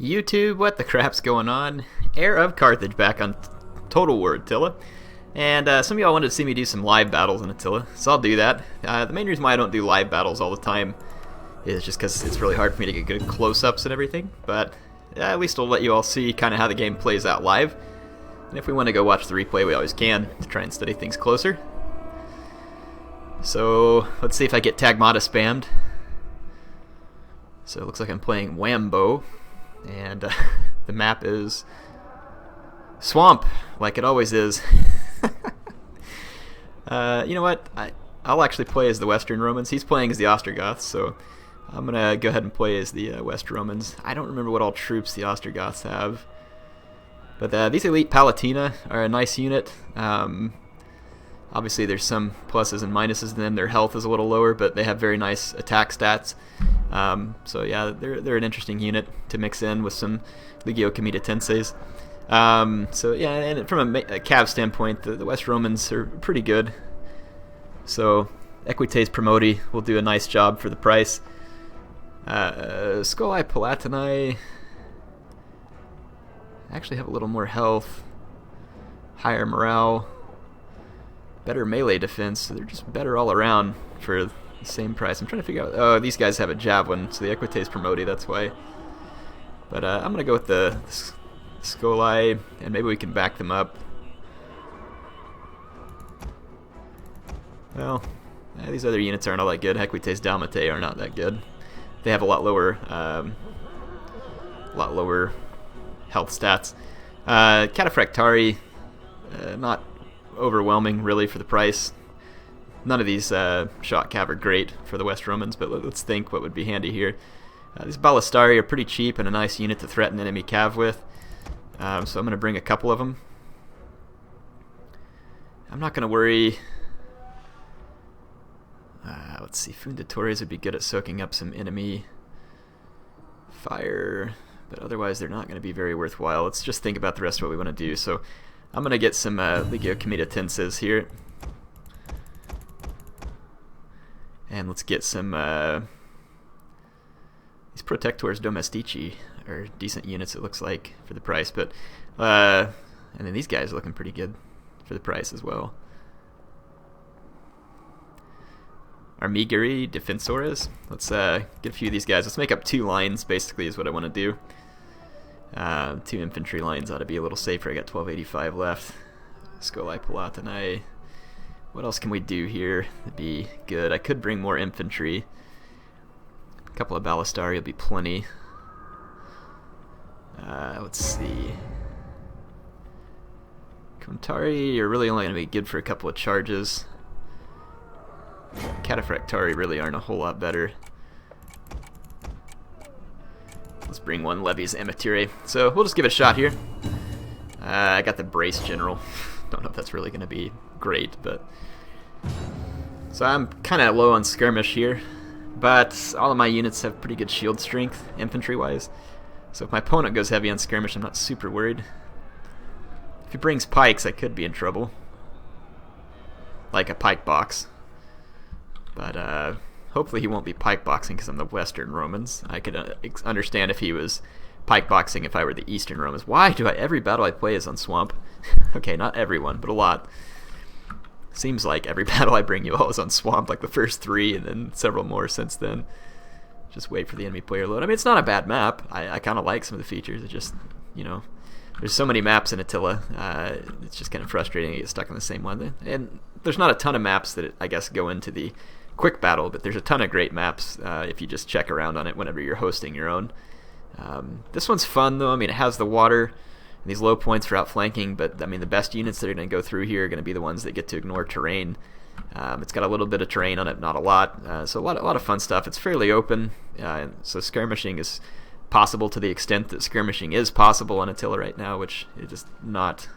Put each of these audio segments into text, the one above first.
YouTube, what the crap's going on? Heir of Carthage back on Total War Attila. And some of y'all wanted to see me do some live battles in Attila, so I'll do that. The main reason why I don't do live battles all the time is just because it's really hard for me to get good close-ups and everything, but at least I'll let you all see kind of how the game plays out live. And if we want to go watch the replay, we always can, to try and study things closer. So, let's see if I get Tagmata spammed. So it looks like I'm playing Wambo, and the map is Swamp, like it always is. You know what? I'll actually play as the Western Romans. He's playing as the Ostrogoths, so I'm going to go ahead and play as the West Romans. I don't remember what all troops the Ostrogoths have. But these Elite Palatina are a nice unit. Obviously there's some pluses and minuses to them. Their health is a little lower, but they have very nice attack stats. So yeah, they're an interesting unit to mix in with some Legio Comitatenses. So yeah, and from a Cav standpoint, the West Romans are pretty good. So Equites Promoti will do a nice job for the price. Scoli Palatini actually have a little more health, higher morale, better melee defense, so they're just better all around for the same price. I'm trying to figure out, oh, these guys have a javelin, so the Equites Promoti, that's why. But I'm going to go with the Scoli, and maybe we can back them up. Well, these other units aren't all that good. Equites Dalmatae are not that good. They have a lot lower health stats. Cataphractari, not overwhelming really for the price. None of these shot cav are great for the West Romans, but let's think what would be handy here. These Ballistari are pretty cheap and a nice unit to threaten enemy cav with. So I'm going to bring a couple of them. I'm not going to worry. Let's see, Fundatores would be good at soaking up some enemy fire, but otherwise they're not going to be very worthwhile. Let's just think about the rest of what we want to do. So I'm going to get some Legio Comitatenses here. And let's get some... these Protectors Domestici are decent units, it looks like, for the price. But and then these guys are looking pretty good for the price as well. Armigeri Defensores. Let's get a few of these guys. Let's make up 2 lines, basically, is what I want to do. 2 infantry lines ought to be a little safer. I got 1285 left. Scoli Palatini. What else can we do here? That'd be good. I could bring more infantry. A couple of Ballistari will be plenty. Let's see. Contari are really only going to be good for a couple of charges. Cataphractari really aren't a whole lot better. Let's bring 1 Levies Emitere. So we'll just give it a shot here. I got the Brace General. Don't know if that's really going to be great, but... So I'm kind of low on skirmish here, but all of my units have pretty good shield strength, infantry-wise. So if my opponent goes heavy on skirmish, I'm not super worried. If he brings pikes, I could be in trouble. Like a pike box. But hopefully he won't be pike boxing because I'm the Western Romans. I could understand if he was pike boxing if I were the Eastern Romans. Why do every battle I play is on Swamp? Okay, not everyone, but a lot. Seems like every battle I bring you all is on Swamp, like the first 3 and then several more since then. Just wait for the enemy player load. I mean, it's not a bad map. I kind of like some of the features. It just, you know, there's so many maps in Attila. It's just kind of frustrating to get stuck on the same one. And there's not a ton of maps that I guess go into the quick battle, but there's a ton of great maps if you just check around on it whenever you're hosting your own. This one's fun though. I mean, it has the water and these low points for outflanking, but I mean the best units that are going to go through here are going to be the ones that get to ignore terrain. It's got a little bit of terrain on it, not a lot, so a lot of fun stuff. It's fairly open, so skirmishing is possible to the extent that skirmishing is possible on Attila right now, which is just not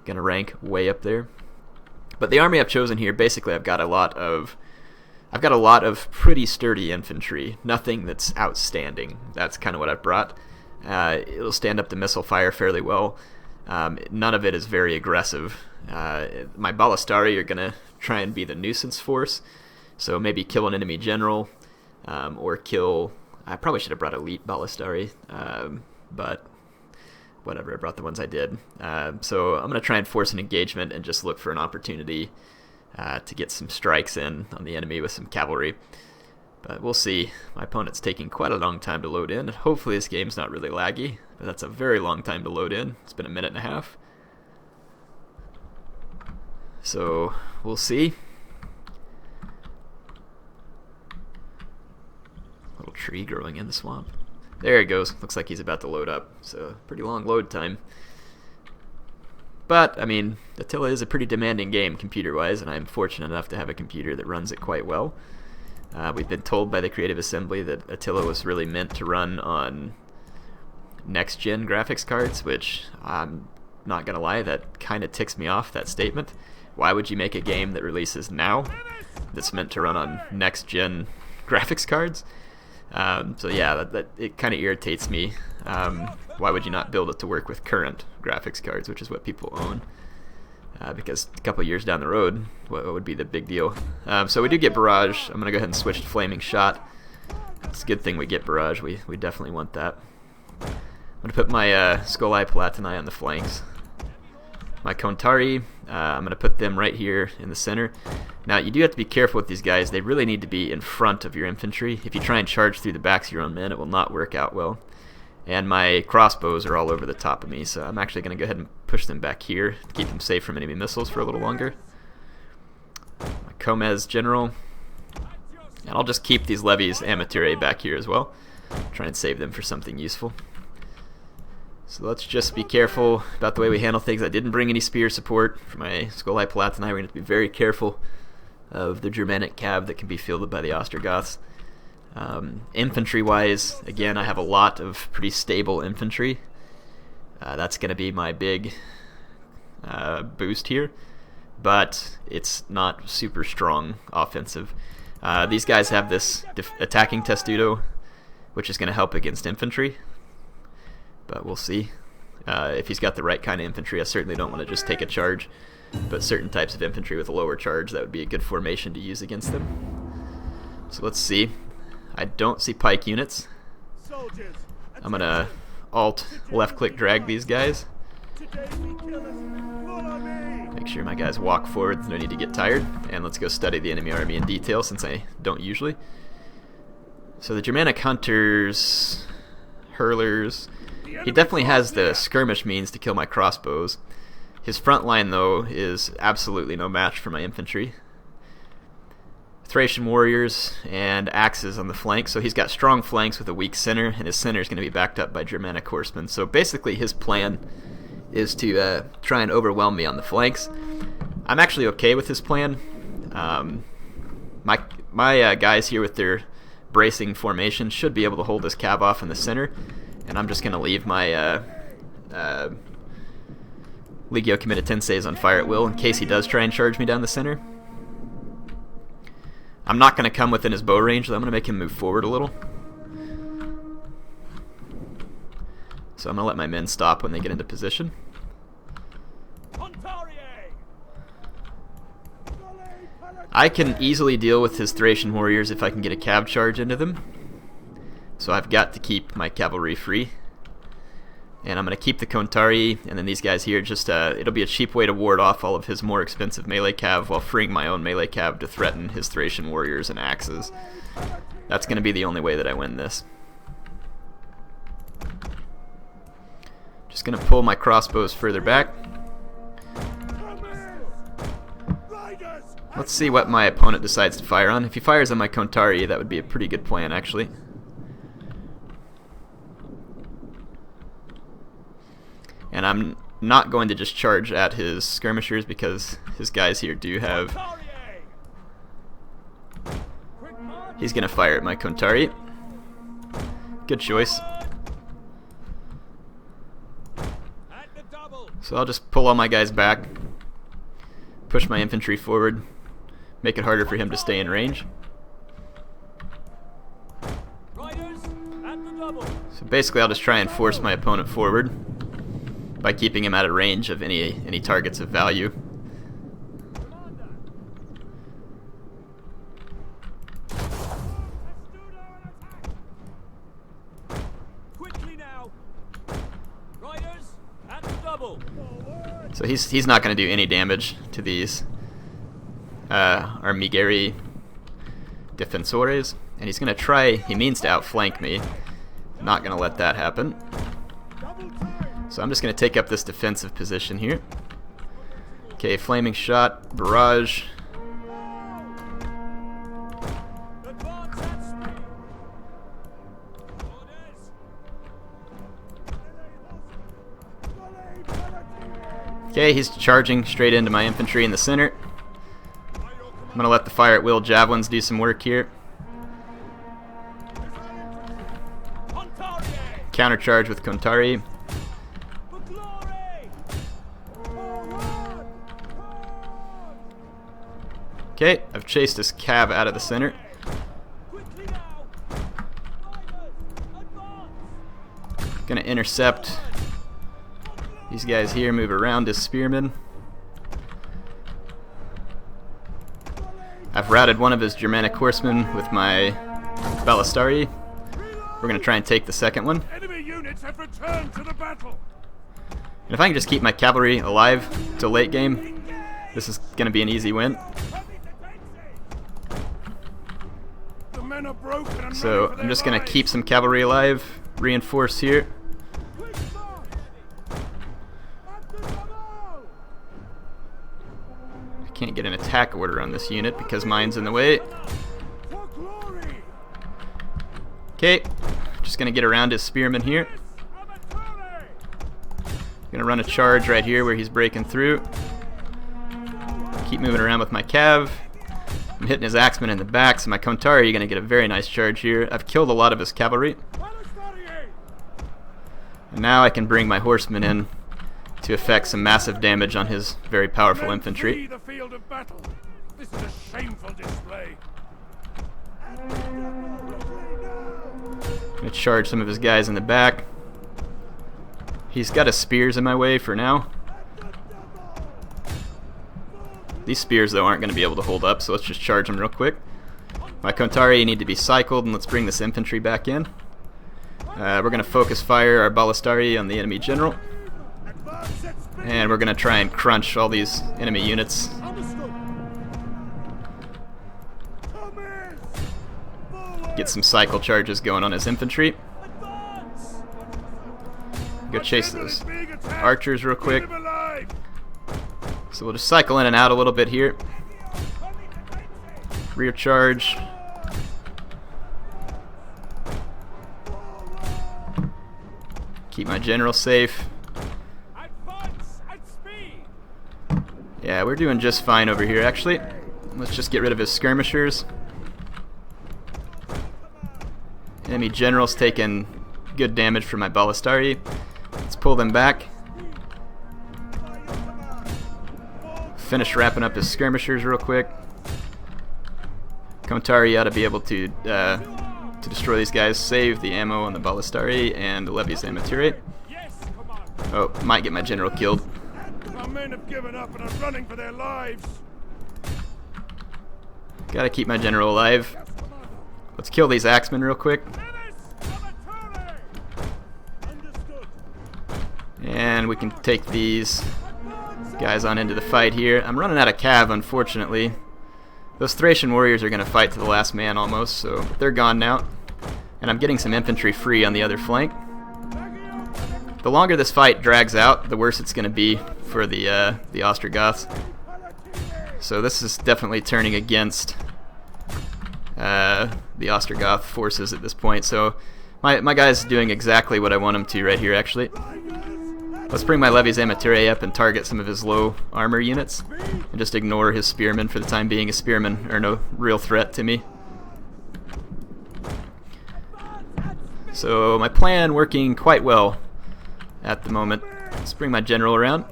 going to rank way up there. But the army I've chosen here, basically I've got a lot of pretty sturdy infantry, nothing that's outstanding. That's kind of what I've brought. It'll stand up to missile fire fairly well. None of it is very aggressive. My Ballistari are going to try and be the nuisance force, so maybe kill an enemy general, or kill... I probably should have brought Elite Ballistari. but whatever, I brought the ones I did. So I'm going to try and force an engagement and just look for an opportunity to get some strikes in on the enemy with some cavalry. But we'll see. My opponent's taking quite a long time to load in. Hopefully this game's not really laggy, but that's a very long time to load in. It's been a minute and a half. So we'll see. Little tree growing in the swamp. There he goes. Looks like he's about to load up. So pretty long load time. But, I mean, Attila is a pretty demanding game computer-wise, and I'm fortunate enough to have a computer that runs it quite well. We've been told by the Creative Assembly that Attila was really meant to run on next-gen graphics cards, which I'm not going to lie, that kind of ticks me off, that statement. Why would you make a game that releases now that's meant to run on next-gen graphics cards? So yeah, it kind of irritates me. Why would you not build it to work with current graphics cards, which is what people own? Because a couple years down the road, what would be the big deal? So we do get Barrage. I'm going to go ahead and switch to Flaming Shot. It's a good thing we get Barrage. We definitely want that. I'm going to put my Skolai Palatini on the flanks. My Kontari, I'm going to put them right here in the center. Now, you do have to be careful with these guys. They really need to be in front of your infantry. If you try and charge through the backs of your own men, it will not work out well. And my crossbows are all over the top of me, so I'm actually going to go ahead and push them back here to keep them safe from enemy missiles for a little longer. My Comez General. And I'll just keep these levies Amateur back here as well. Try and save them for something useful. So let's just be careful about the way we handle things. I didn't bring any spear support for my Skolai Palatini. We're going to be very careful of the Germanic cav that can be fielded by the Ostrogoths. Infantry-wise, again, I have a lot of pretty stable infantry. That's going to be my big boost here, but it's not super strong offensive. These guys have this attacking testudo, which is going to help against infantry, but we'll see. If he's got the right kind of infantry, I certainly don't want to just take a charge, but certain types of infantry with a lower charge, that would be a good formation to use against them. So let's see. I don't see pike units. I'm going to alt left-click drag these guys. Make sure my guys walk forward, there's no need to get tired. And let's go study the enemy army in detail, since I don't usually. So the Germanic hunters, hurlers, he definitely has the skirmish means to kill my crossbows. His front line, though, is absolutely no match for my infantry. Thracian warriors and axes on the flank, so he's got strong flanks with a weak center, and his center is going to be backed up by Germanic horsemen. So basically his plan is to try and overwhelm me on the flanks. I'm actually okay with his plan. My guys here with their bracing formation should be able to hold this cav off in the center, and I'm just going to leave my Legio Comitatenses on fire at will in case he does try and charge me down the center. I'm not going to come within his bow range, though. I'm going to make him move forward a little. So I'm going to let my men stop when they get into position. I can easily deal with his Thracian warriors if I can get a cav charge into them. So I've got to keep my cavalry free. And I'm going to keep the Kontari, and then these guys here, just it'll be a cheap way to ward off all of his more expensive melee cav while freeing my own melee cav to threaten his Thracian warriors and axes. That's going to be the only way that I win this. Just going to pull my crossbows further back. Let's see what my opponent decides to fire on. If he fires on my Kontari, that would be a pretty good plan, actually. And I'm not going to just charge at his skirmishers because his guys here do have... He's going to fire at my Kontari. Good choice. So I'll just pull all my guys back, push my infantry forward, make it harder for him to stay in range. So basically I'll just try and force my opponent forward by keeping him out of range of any targets of value. he's not going to do any damage to these Armigeri Defensores, and he's going to try, he means to outflank me. Not going to let that happen. So I'm just going to take up this defensive position here. Okay, flaming shot, barrage. Okay, he's charging straight into my infantry in the center. I'm going to let the fire at will javelins do some work here. Countercharge with Contari. Okay, I've chased this cav out of the center. Gonna intercept these guys here, move around his spearmen. I've routed one of his Germanic horsemen with my Ballistari. We're gonna try and take the second one. Enemy units have returned to the battle. And if I can just keep my cavalry alive till late game, this is gonna be an easy win. The men are broken and So ready for I'm just their gonna lives. keep some cavalry alive, reinforce here. I can't get an attack order on this unit because mine's in the way. For glory. Okay, just gonna get around his spearmen here. Gonna run a charge right here where he's breaking through. Keep moving around with my cav. I'm hitting his axemen in the back, so my Contari are gonna get a very nice charge here. I've killed a lot of his cavalry. And now I can bring my horsemen in to effect some massive damage on his very powerful infantry. Flee the field of battle. This is a shameful display. Gonna charge some of his guys in the back. He's got his spears in my way for now. These spears, though, aren't going to be able to hold up, so let's just charge them real quick. My Contari need to be cycled, and let's bring this infantry back in. We're going to focus fire our Ballistari on the enemy general. And we're going to try and crunch all these enemy units. Get some cycle charges going on his infantry. Go chase those archers real quick. So we'll just cycle in and out a little bit here. Rear charge. Keep my general safe. Yeah, we're doing just fine over here, actually. Let's just get rid of his skirmishers. Enemy general's taking good damage from my Ballistari. Let's pull them back. Finish wrapping up his skirmishers real quick. Contari ought to be able to destroy these guys, save the ammo on the Ballistari, and Levi's Amature. Oh, might get my general killed. Our men have given up and are running for their lives. Gotta keep my general alive. Let's kill these axemen real quick. And we can take these guys on into the fight here. I'm running out of cav, unfortunately. Those Thracian warriors are going to fight to the last man almost, so they're gone now. And I'm getting some infantry free on the other flank. The longer this fight drags out, the worse it's going to be for the Ostrogoths. So this is definitely turning against the Ostrogoth forces at this point. So my guy's doing exactly what I want him to right here, actually. Let's bring my Levi's Amature up and target some of his low armor units, and just ignore his spearmen for the time being. His spearmen are no real threat to me. So my plan working quite well at the moment. Let's bring my general around.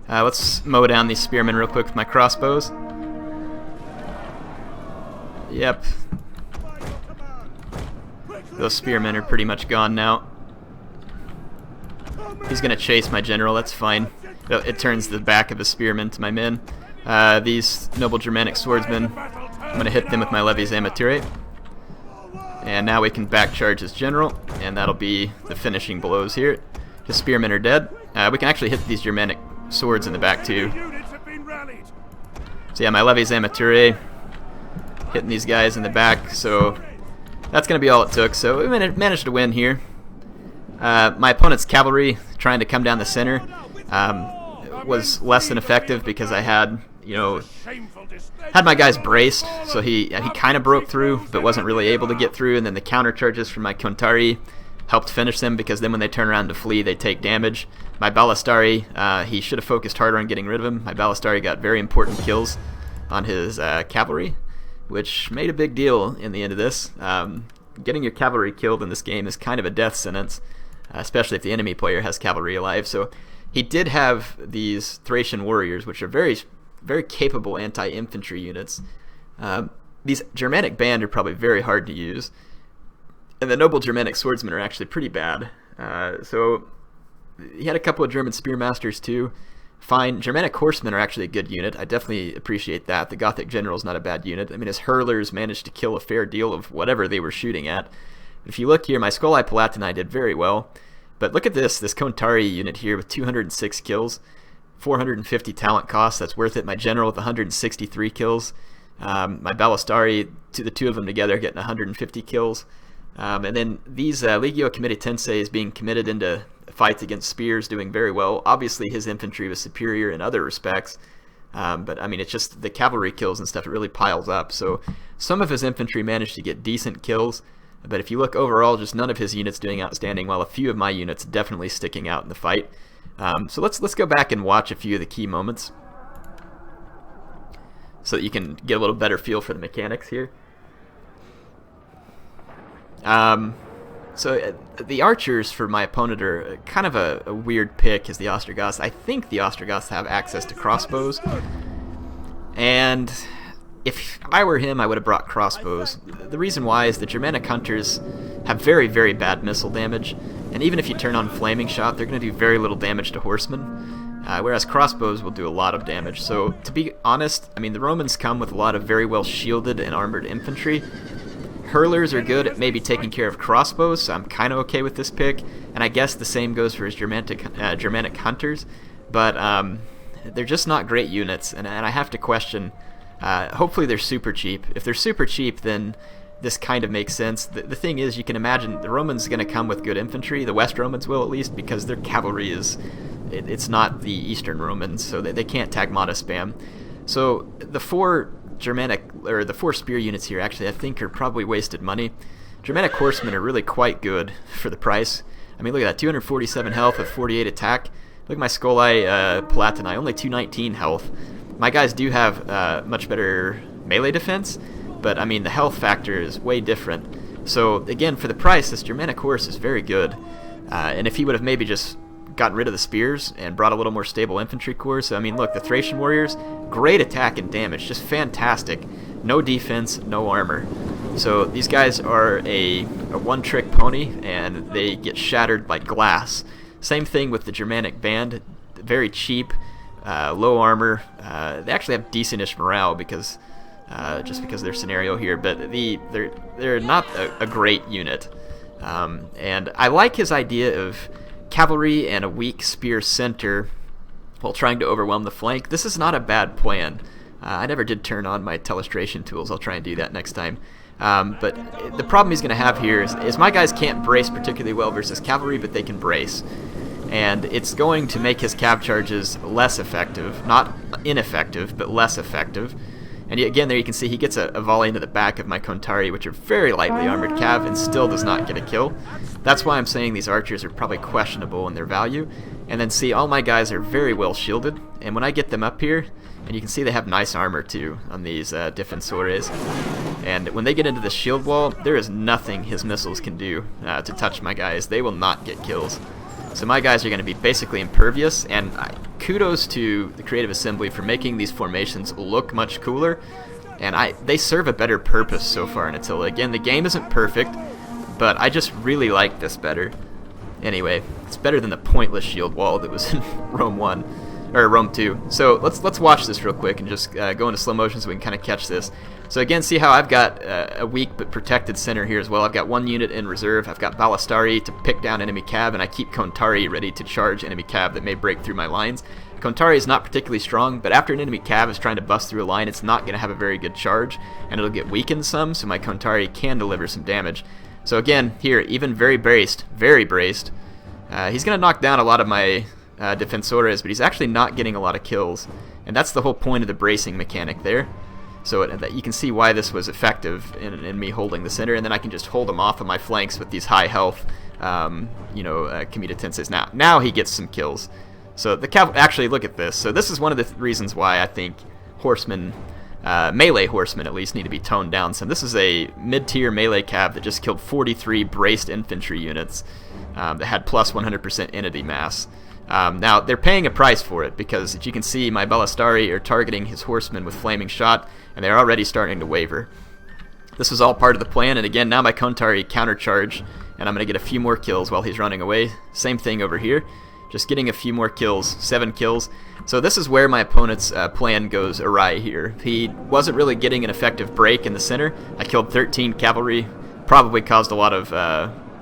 Let's mow down these spearmen real quick with my crossbows. Yep. Those spearmen are pretty much gone now. He's going to chase my general, that's fine. It turns the back of the spearmen to my men. These noble Germanic swordsmen, I'm going to hit them with my Levi's Amature. And now we can back charge his general, and that'll be the finishing blows here. His spearmen are dead. We can actually hit these Germanic swords in the back too. Units have been rallied. So yeah, my levies amaturae hitting these guys in the back, so that's going to be all it took. So we managed to win here. My opponent's cavalry trying to come down the center was less than effective because I had, you know, had my guys braced, so he kind of broke through but wasn't really able to get through, and then the counter charges from my Contari helped finish them because then when they turn around to flee they take damage. My Ballistari, he should have focused harder on getting rid of him. My Ballistari got very important kills on his cavalry, which made a big deal in the end of this. Getting your cavalry killed in this game is kind of a death sentence, especially if the enemy player has cavalry alive. So he did have these Thracian warriors, which are very, very capable anti-infantry units. These Germanic band are probably very hard to use, and the noble Germanic swordsmen are actually pretty bad. So he had a couple of German spearmasters too. Fine. Germanic horsemen are actually a good unit. I definitely appreciate that. The Gothic general's not a bad unit. I mean, his hurlers managed to kill a fair deal of whatever they were shooting at. If you look here, my Scolai Palatini did very well. But look at this Contari unit here with 206 kills, 450 talent costs. That's worth it. My general with 163 kills. My Ballistari, the two of them together, getting 150 kills. And then these Legio Comitatense is being committed into fights against spears, doing very well. Obviously, his infantry was superior in other respects. But I mean, it's just the cavalry kills and stuff, it really piles up. So some of his infantry managed to get decent kills. But if you look overall, just none of his units doing outstanding, while a few of my units definitely sticking out in the fight. So let's go back and watch a few of the key moments so that you can get a little better feel for the mechanics here. So the archers for my opponent are kind of a weird pick as the Ostrogoths. I think the Ostrogoths have access to crossbows, and if I were him, I would have brought crossbows. The reason why is the Germanic hunters have very, very bad missile damage, and even if you turn on flaming shot, they're going to do very little damage to horsemen, whereas crossbows will do a lot of damage. So to be honest, I mean, the Romans come with a lot of very well shielded and armored infantry. Hurlers are good at maybe taking care of crossbows, so I'm kind of okay with this pick, and I guess the same goes for his Germanic hunters, but they're just not great units, and I have to question. Hopefully they're super cheap. If they're super cheap, then this kind of makes sense. The thing is, you can imagine the Romans going to come with good infantry, the West Romans will at least, because their cavalry it's not the Eastern Romans, so they can't Tagmata spam. So the four spear units here actually I think are probably wasted money. Germanic horsemen are really quite good for the price. I mean, look at that, 247 health with 48 attack. Look at my Scolai Palatini, only 219 health. My guys do have much better melee defense, but I mean the health factor is way different. So again, for the price, this Germanic horse is very good. And if he would have maybe just gotten rid of the spears and brought a little more stable infantry corps. So I mean, look, the Thracian warriors, great attack and damage, just fantastic. No defense, no armor. So these guys are a one-trick pony, and they get shattered like glass. Same thing with the Germanic band, very cheap, low armor. They actually have decentish morale because just because of their scenario here, but they're not a great unit. And I like his idea of cavalry and a weak spear center while trying to overwhelm the flank. This is not a bad plan. I never did turn on my telestration tools. I'll try and do that next time. But the problem he's going to have here is my guys can't brace particularly well versus cavalry, but they can brace. And it's going to make his cav charges less effective. Not ineffective, but less effective. And again, there you can see he gets a volley into the back of my Contari, which are very lightly armored cav, and still does not get a kill. That's why I'm saying these archers are probably questionable in their value. And then see, all my guys are very well shielded, and when I get them up here, and you can see they have nice armor too on these Defensores, and when they get into the shield wall, there is nothing his missiles can do to touch my guys. They will not get kills. So my guys are going to be basically impervious, and kudos to the Creative Assembly for making these formations look much cooler, and they serve a better purpose so far in Attila. Again, the game isn't perfect, but I just really like this better. Anyway, it's better than the pointless shield wall that was in Rome 1. or Rome 2. So let's watch this real quick and just go into slow motion so we can kind of catch this. So again, see how I've got a weak but protected center here as well. I've got 1 unit in reserve. I've got Ballistari to pick down enemy cab, and I keep Kontari ready to charge enemy cab that may break through my lines. Kontari is not particularly strong, but after an enemy cab is trying to bust through a line, it's not going to have a very good charge, and it'll get weakened some, so my Kontari can deliver some damage. So again, here, even very braced, he's going to knock down a lot of my Defensores, but he's actually not getting a lot of kills, and that's the whole point of the bracing mechanic there. So that you can see why this was effective in me holding the center, and then I can just hold him off of my flanks with these high health, Comitatenses. Now he gets some kills. So the actually, look at this. So this is one of the reasons why I think horsemen, melee horsemen at least, need to be toned down some. This is a mid-tier melee cab that just killed 43 braced infantry units that had plus 100% entity mass. Now, they're paying a price for it because, as you can see, my Ballistari are targeting his horsemen with flaming shot, and they're already starting to waver. This was all part of the plan, and again, now my Kontari countercharge, and I'm going to get a few more kills while he's running away. Same thing over here. Just getting a few more kills, 7 kills. So this is where my opponent's plan goes awry here. He wasn't really getting an effective break in the center. I killed 13 cavalry, probably caused a lot of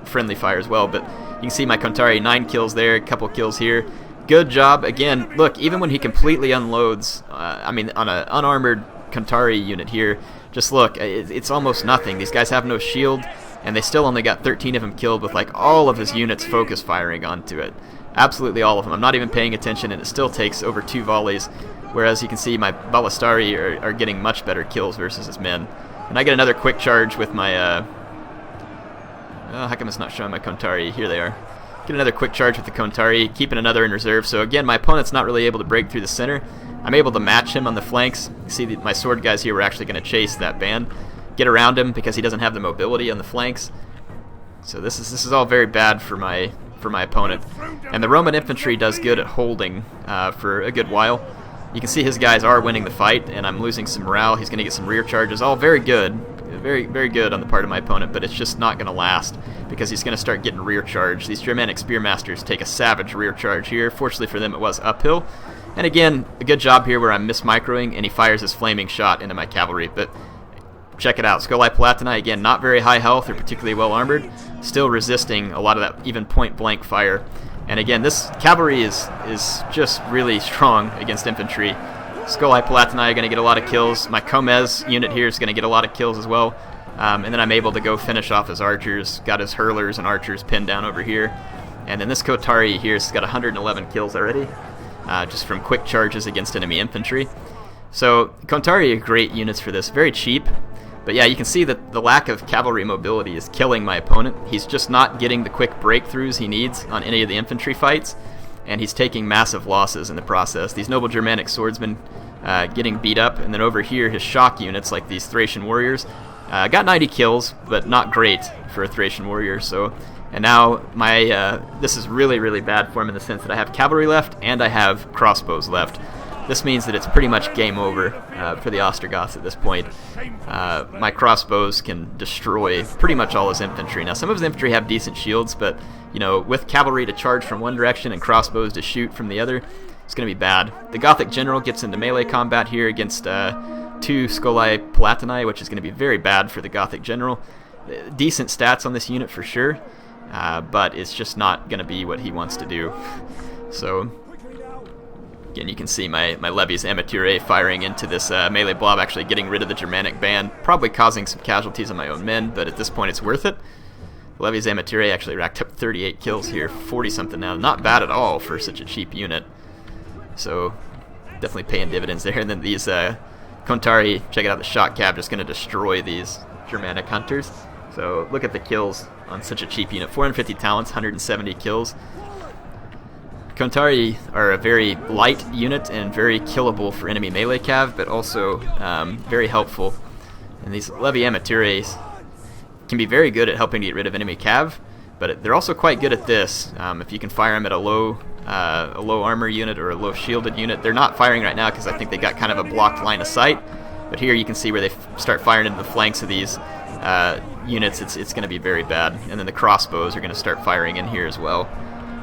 friendly fire as well, but you can see my Kontari, 9 kills there, a couple kills here. Good job. Again, look, even when he completely unloads, on an unarmored Kontari unit here, just look, it's almost nothing. These guys have no shield, and they still only got 13 of them killed with like all of his units focus firing onto it. Absolutely all of them. I'm not even paying attention, and it still takes over 2 volleys, whereas you can see my Ballistari are getting much better kills versus his men. And I get another quick charge with my... how come it's not showing my Kontari? Here they are. Get another quick charge with the Kontari, keeping another in reserve. So again, my opponent's not really able to break through the center. I'm able to match him on the flanks. You see my sword guys here were actually going to chase that band, get around him because he doesn't have the mobility on the flanks. So this is all very bad for my opponent. And the Roman infantry does good at holding for a good while. You can see his guys are winning the fight, and I'm losing some morale. He's going to get some rear charges. All very good. Very, very good on the part of my opponent, but it's just not going to last because he's going to start getting rear charge. These Germanic Spearmasters take a savage rear charge here. Fortunately for them, it was uphill. And again, a good job here where I'm mismicroing, and he fires his flaming shot into my cavalry. But check it out. Scolai Palatini, again, not very high health or particularly well armored, still resisting a lot of that even point-blank fire. And again, this cavalry is just really strong against infantry. Scolai Palatini are going to get a lot of kills. My Comez unit here is going to get a lot of kills as well. And then I'm able to go finish off his archers. Got his hurlers and archers pinned down over here. And then this Kontari here has got 111 kills already, just from quick charges against enemy infantry. So Kontari are great units for this. Very cheap. But yeah, you can see that the lack of cavalry mobility is killing my opponent. He's just not getting the quick breakthroughs he needs on any of the infantry fights, and he's taking massive losses in the process. These noble Germanic swordsmen getting beat up, and then over here his shock units like these Thracian warriors got 90 kills, but not great for a Thracian warrior. So, and now my this is really, really bad for him in the sense that I have cavalry left and I have crossbows left. This means that it's pretty much game over for the Ostrogoths at this point. My crossbows can destroy pretty much all his infantry. Now, some of his infantry have decent shields, but with cavalry to charge from one direction and crossbows to shoot from the other, it's going to be bad. The Gothic general gets into melee combat here against 2 Scolai Palatini, which is going to be very bad for the Gothic general. Decent stats on this unit for sure, but it's just not going to be what he wants to do. So again, you can see my levies amateur firing into this melee blob, actually getting rid of the Germanic band, probably causing some casualties on my own men, but at this point it's worth it. Levies amateur actually racked up 38 kills here, 40-something now. Not bad at all for such a cheap unit. So definitely paying dividends there. And then these Kontari, check it out, the shot cab just going to destroy these Germanic hunters. So look at the kills on such a cheap unit. 450 talents, 170 kills. Kontari are a very light unit and very killable for enemy melee cav, but also very helpful. And these Levi Amateurs can be very good at helping to get rid of enemy cav, but they're also quite good at this. If you can fire them at a low armor unit or a low shielded unit. They're not firing right now because I think they got kind of a blocked line of sight, but here you can see where they start firing into the flanks of these units. It's going to be very bad. And then the crossbows are going to start firing in here as well.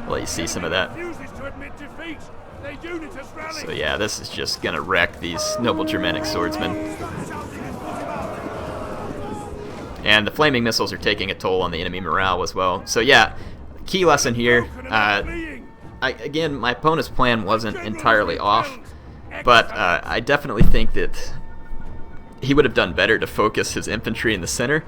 I'll let you see some of that. Their unit has rallied. So yeah, this is just gonna wreck these noble Germanic swordsmen. And the flaming missiles are taking a toll on the enemy morale as well. So yeah, key lesson here. Again, my opponent's plan wasn't entirely off, but I definitely think that he would have done better to focus his infantry in the center.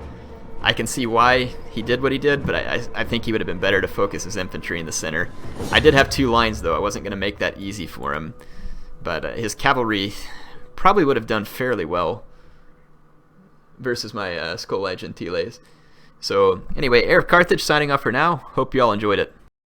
I can see why he did what he did, but I think he would have been better to focus his infantry in the center. I did have 2 lines, though. I wasn't going to make that easy for him. But his cavalry probably would have done fairly well versus my Skol Antilles. So anyway, HeirofCarthage signing off for now. Hope you all enjoyed it.